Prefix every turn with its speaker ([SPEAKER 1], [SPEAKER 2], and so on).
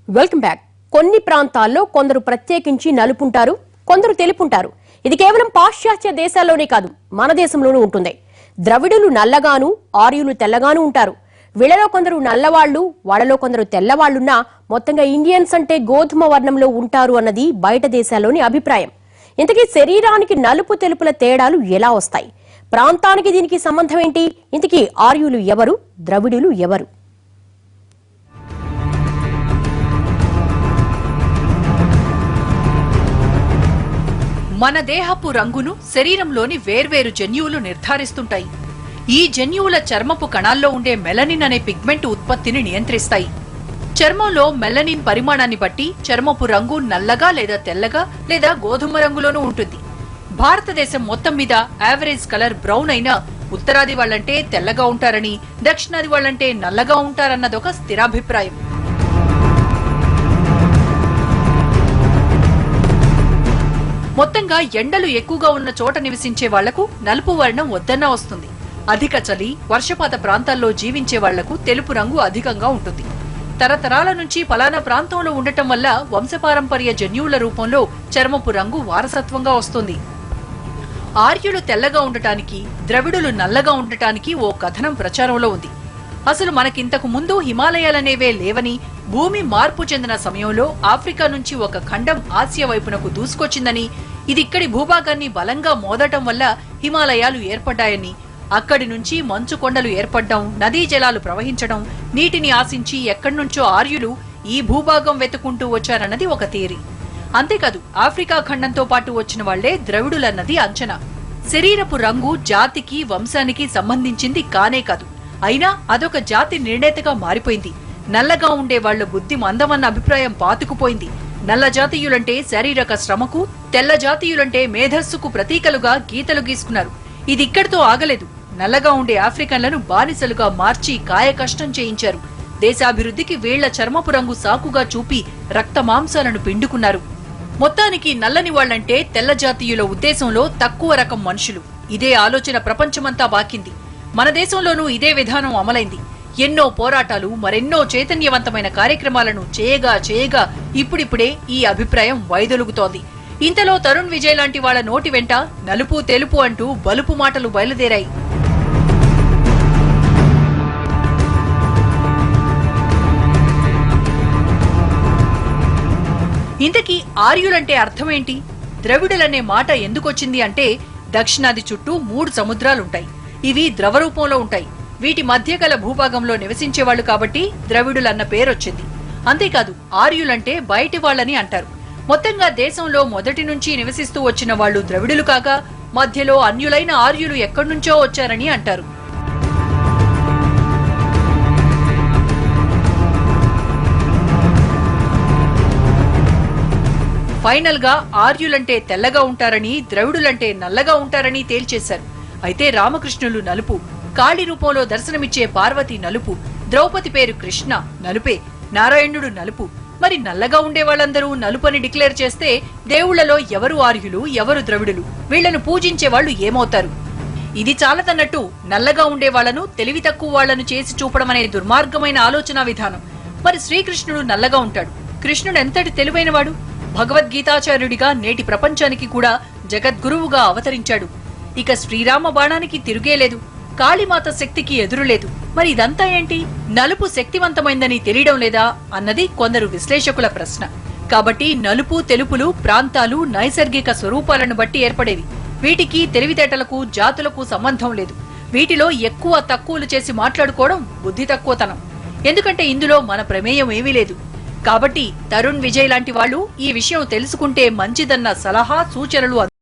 [SPEAKER 1] Welcome back. కొన్ని ప్రాంతాల్లో కొందరు ప్రత్యేకించి నలుపుంటారు, కొందరు తెలుపుంటారు. ఇది కేవలం పాశ్చాత్య దేశాల్లోనే కాదు, మన దేశంలోనూ ఉంటుంది. ద్రవిడులు నల్లగాను, ఆర్యులు తెల్లగాను ఉంటారు. వీళ్ళలో కొందరు నల్లవాళ్లు, వాళ్ళలో కొందరు తెల్లవాళ్లున్నా మొత్తంగా ఇండియన్స్ అంటే గోధుమ వర్ణంలో ఉంటారు అన్నది బయట దేశాల్లోని అభిప్రాయం. ఇంతకీ శరీరానికి నలుపు తెలుపుల తేడాలు ఎలా వస్తాయి? ప్రాంతానికి దీనికి సంబంధం ఏంటి? ఇంతకీ ఆర్యులు ఎవరు, ద్రవిడులు ఎవరు?
[SPEAKER 2] మన దేహపు రంగును శరీరంలోని వేర్వేరు జన్యువులు నిర్ధారిస్తుంటాయి. ఈ జన్యువుల చర్మపు కణాల్లో ఉండే మెలనిన్ అనే పిగ్మెంట్ ఉత్పత్తిని నియంత్రిస్తాయి. చర్మంలో మెలనిన్ పరిమాణాన్ని బట్టి చర్మపు రంగు నల్లగా లేదా తెల్లగా లేదా గోధుమ రంగులోనూ ఉంటుంది. భారతదేశం మొత్తం మీద యావరేజ్ కలర్ బ్రౌన్ అయినా ఉత్తరాది వాళ్లంటే తెల్లగా ఉంటారని, దక్షిణాది వాళ్లంటే నల్లగా ఉంటారన్నదొక స్థిరాభిప్రాయం. మొత్తంగా ఎండలు ఎక్కువగా ఉన్న చోట నివసించే వాళ్లకు నలుపు వర్ణం వద్దన్నా వస్తుంది. అధిక చలి, వర్షపాత ప్రాంతాల్లో జీవించే వాళ్లకు తెలుపు రంగు అధికంగా ఉంటుంది. తరతరాల నుంచి పలానా ప్రాంతంలో ఉండటం వల్ల వంశపారంపర్య జన్యువుల రూపంలో చర్మపు రంగు వారసత్వంగా వస్తుంది. ఆర్యులు తెల్లగా ఉండటానికి, ద్రవిడులు నల్లగా ఉండటానికి ఓ కథనం ప్రచారంలో ఉంది. అసలు మనకింతకు ముందు హిమాలయాలనేవే లేవని, భూమి మార్పు చెందిన సమయంలో ఆఫ్రికా నుంచి ఒక ఖండం ఆసియా వైపునకు దూసుకొచ్చిందని, ఇది ఇక్కడి భూభాగాన్ని బలంగా మోదటం వల్ల హిమాలయాలు ఏర్పడ్డాయని, అక్కడి నుంచి మంచు కొండలు ఏర్పడ్డం, నదీ జలాలు ప్రవహించడం, నీటిని ఆశించి ఎక్కడ్నుంచో ఆర్యులు ఈ భూభాగం వెతుకుంటూ వచ్చారన్నది ఒక థియరీ. అంతేకాదు, ఆఫ్రికా ఖండంతో పాటు వచ్చిన వాళ్లే ద్రవిడులన్నది అంచనా. శరీరపు రంగు జాతికి, వంశానికి సంబంధించింది కానే కాదు. అయినా అదొక జాతి నిర్ణేతగా మారిపోయింది. నల్లగా ఉండే వాళ్ల బుద్ధి మందమన్న అభిప్రాయం పాతుకుపోయింది. నల్ల జాతీయులంటే శారీరక శ్రమకు, తెల్ల జాతీయులంటే మేధస్సుకు ప్రతీకలుగా గీతలు గీసుకున్నారు. ఇది ఇక్కడితో ఆగలేదు. నల్లగా ఉండే ఆఫ్రికన్లను బానిసలుగా మార్చి కాయ కష్టం చేయించారు. దేశాభివృద్ధికి వీళ్ల చర్మపు రంగు సాకుగా చూపి రక్త మాంసాలను పిండుకున్నారు. మొత్తానికి నల్లని వాళ్లంటే తెల్ల జాతీయుల ఉద్దేశంలో తక్కువ రకం మనుషులు. ఇదే ఆలోచన ప్రపంచమంతా బాకింది. మన దేశంలోనూ ఇదే విధానం అమలైంది. ఎన్నో పోరాటాలు, మరెన్నో చైతన్యవంతమైన కార్యక్రమాలను చేయగా ఇప్పుడిప్పుడే ఈ అభిప్రాయం వైదొలుగుతోంది. ఇంతలో తరుణ్ విజయ్ లాంటి వాళ్ల నోటి వెంట నలుపు తెలుపు అంటూ బలుపు మాటలు బయలుదేరాయి. ఇంతకీ ఆర్యులంటే అర్థమేంటి? ద్రవిడులనే మాట ఎందుకొచ్చింది అంటే, దక్షిణాది చుట్టూ 3 సముద్రాలుంటాయి. ఇవి ద్రవరూపంలో ఉంటాయి. వీటి మధ్య గల భూభాగంలో నివసించేవాళ్లు కాబట్టి ద్రవిడులన్న పేరొచ్చింది. అంతేకాదు, ఆర్యులంటే బయటి వాళ్లని అంటారు. మొత్తంగా దేశంలో మొదటి నుంచి నివసిస్తూ వచ్చిన వాళ్లు ద్రవిడులు కాగా, మధ్యలో అన్యులైన ఆర్యులు ఎక్కడ్నుంచో వచ్చారని అంటారు. ఫైనల్ గా ఆర్యులంటే తెల్లగా ఉంటారని, ద్రవిడులంటే నల్లగా ఉంటారని తేల్చేశారు. అయితే రామకృష్ణులు నలుపు, కాళీ రూపంలో దర్శనమిచ్చే పార్వతి నలుపు, ద్రౌపది పేరు కృష్ణ నలుపే, నారాయణుడు నలుపు. మరి నల్లగా ఉండే వాళ్ళందరూ నలుపని డిక్లేర్ చేస్తే దేవుళ్లలో ఎవరు ఆర్యులు, ఎవరు ద్రవిడులు, వీళ్లను పూజించే వాళ్లు ఏమవుతారు? ఇది చాలదన్నట్టు నల్లగా ఉండే వాళ్లను తెలివి తక్కువ వాళ్లను చేసి చూపడం అనే దుర్మార్గమైన ఆలోచన విధానం. మరి శ్రీకృష్ణుడు నల్లగా ఉంటాడు. కృష్ణుడు ఎంతటి తెలివైనవాడు! భగవద్గీతాచార్యుడిగా నేటి ప్రపంచానికి కూడా జగద్గురువుగా అవతరించాడు. ఇక శ్రీరామ బాణానికి తిరుగేలేదు, కాళీమాత శక్తికి ఎదురులేదు. మరి ఇదంతా ఏంటి? నలుపు శక్తివంతమైందని తెలియడం లేదా అన్నది కొందరు విశ్లేషకుల ప్రశ్న. కాబట్టి నలుపు తెలుపులు ప్రాంతాలు, నైసర్గిక స్వరూపాలను బట్టి ఏర్పడేవి. వీటికి తెలివితేటలకు, జాతులకు సంబంధం లేదు. వీటిలో ఎక్కువ తక్కువలు చేసి మాట్లాడుకోవడం బుద్ధి తక్కువతనం. ఎందుకంటే ఇందులో మన ప్రమేయం ఏమీ లేదు. కాబట్టి తరుణ్ విజయ్ లాంటి వాళ్లు ఈ విషయం తెలుసుకుంటే మంచిదన్న సలహా, సూచనలు